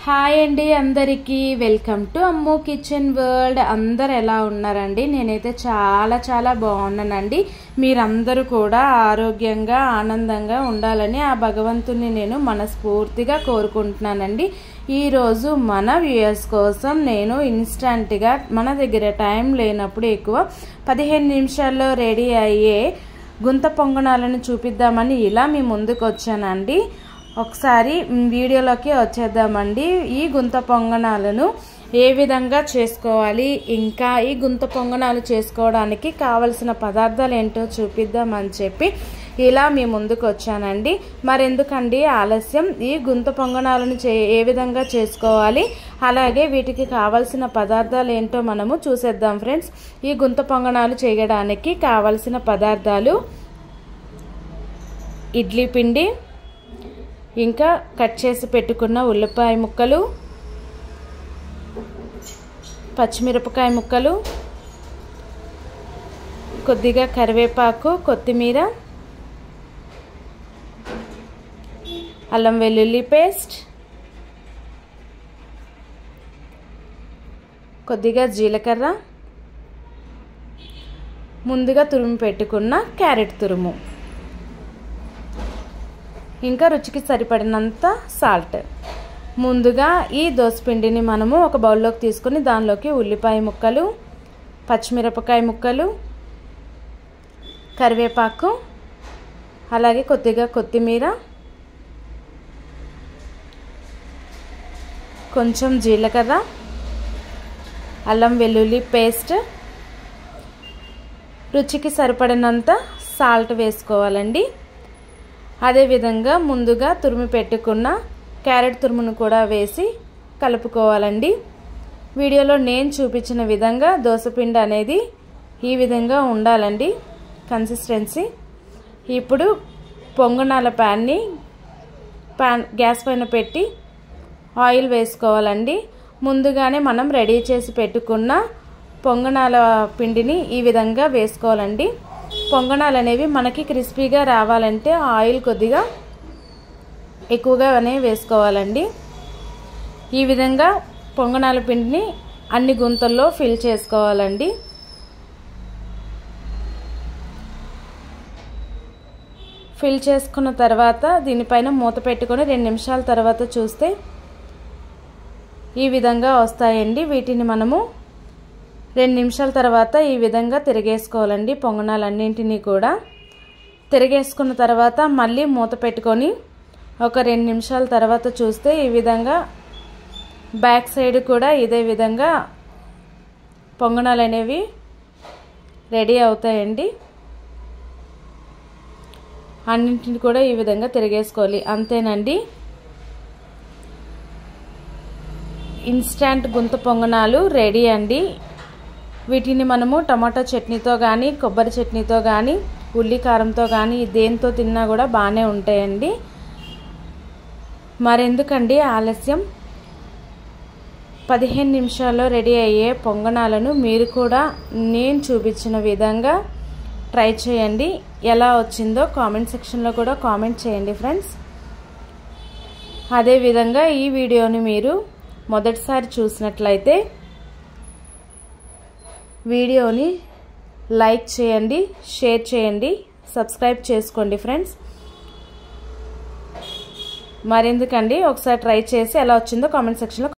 Hi అండి అందరికీ welcome to Ammu kitchen world. అందరు ఎలా ఉన్నారండి? నేనైతే చాలా బాగున్నానండి. మీరందరూ కూడా ఆరోగ్యంగా ఆనందంగా ఉండాలని ఆ భగవంతుని నేను మనస్ఫూర్తిగా కోరుకుంటున్నానండి. ఈరోజు మన వ్యూయర్స్ కోసం నేను ఇన్స్టంట్గా మన దగ్గర టైం లేనప్పుడు ఎక్కువ 15 నిమిషాల్లో రెడీ అయ్యే గుంత పొంగనాలను చూపిద్దామని ఇలా మీ ముందుకు వచ్చానండి. ఒకసారి వీడియోలోకి వచ్చేద్దామండి. ఈ గుంత పొంగనాలను ఏ విధంగా చేసుకోవాలి, ఇంకా ఈ గుంత పొంగనాలు చేసుకోవడానికి కావలసిన పదార్థాలు ఏంటో చూపిద్దామని చెప్పి ఇలా మీ ముందుకు వచ్చానండి. మరెందుకండి ఆలస్యం, ఈ గుంత పొంగనాలను ఏ విధంగా చేసుకోవాలి, అలాగే వీటికి కావలసిన పదార్థాలు ఏంటో మనము చూసేద్దాం ఫ్రెండ్స్. ఈ గుంత పొంగనాలు చేయడానికి కావలసిన పదార్థాలు ఇడ్లీ పిండి, ఇంకా కట్ చేసి పెట్టుకున్న ఉల్లిపాయ ముక్కలు, పచ్చిమిరపకాయ ముక్కలు, కొద్దిగా కరివేపాకు, కొత్తిమీర, అల్లం వెల్లుల్లి పేస్ట్, కొద్దిగా జీలకర్ర, ముందుగా తురుము పెట్టుకున్న క్యారెట్ తురుము, ఇంకా రుచికి సరిపడినంత సాల్ట్. ముందుగా ఈ దోసపిండిని మనము ఒక బౌల్లోకి తీసుకొని దానిలోకి ఉల్లిపాయ ముక్కలు, పచ్చిమిరపకాయ ముక్కలు, కరివేపాకు, అలాగే కొద్దిగా కొత్తిమీర, కొంచెం జీలకర్ర, అల్లం వెల్లుల్లి పేస్ట్, రుచికి సరిపడినంత సాల్ట్ వేసుకోవాలండి. అదేవిధంగా ముందుగా తురిమి పెట్టుకున్న క్యారెట్ తురుమును కూడా వేసి కలుపుకోవాలండి. వీడియోలో నేను చూపించిన విధంగా దోసపిండి అనేది ఈ విధంగా ఉండాలండి కన్సిస్టెన్సీ. ఇప్పుడు పొంగనాల ప్యాన్ని గ్యాస్ పైన పెట్టి ఆయిల్ వేసుకోవాలండి. ముందుగానే మనం రెడీ చేసి పెట్టుకున్న పొంగనాల పిండిని ఈ విధంగా వేసుకోవాలండి. పొంగనాలు అనేవి మనకి క్రిస్పీగా రావాలంటే ఆయిల్ కొద్దిగా ఎక్కువగానే వేసుకోవాలండి. ఈ విధంగా పొంగనాల పిండిని అన్ని గుంతల్లో ఫిల్ చేసుకోవాలండి. ఫిల్ చేసుకున్న తర్వాత దీనిపైన మూత పెట్టుకొని 2 నిమిషాల తర్వాత చూస్తే ఈ విధంగా వస్తాయండి. వీటిని మనము 2 నిమిషాల తర్వాత ఈ విధంగా తిరిగేసుకోవాలండి. పొంగనాలన్నింటినీ కూడా తిరిగేసుకున్న తర్వాత మళ్ళీ మూత పెట్టుకొని ఒక 2 నిమిషాల తర్వాత చూస్తే ఈ విధంగా బ్యాక్ సైడ్ కూడా ఇదే విధంగా పొంగనాలు అనేవి రెడీ అవుతాయండి. అన్నింటిని కూడా ఈ విధంగా తిరిగేసుకోవాలి. అంతేనండి, ఇన్స్టంట్ గుంత పొంగనాలు రెడీ అండి. వీటిని మనము టమాటా చట్నీతో కానీ, కొబ్బరి చట్నీతో కానీ, ఉల్లి కారంతో కానీ దేంతో తిన్నా కూడా బాగానే ఉంటాయండి. మరెందుకండి ఆలస్యం, 15 నిమిషాల్లో రెడీ అయ్యే పొంగనాలను మీరు కూడా నేను చూపించిన విధంగా ట్రై చేయండి. ఎలా వచ్చిందో కామెంట్ సెక్షన్లో కూడా కామెంట్ చేయండి ఫ్రెండ్స్. అదేవిధంగా ఈ వీడియోని మీరు మొదటిసారి చూసినట్లయితే వీడియోని లైక్ చేయండి, షేర్ చేయండి, సబ్స్క్రైబ్ చేసుకోండి ఫ్రెండ్స్. మరెందుకండి, ఒకసారి ట్రై చేసి ఎలా వచ్చిందో కామెంట్ సెక్షన్లో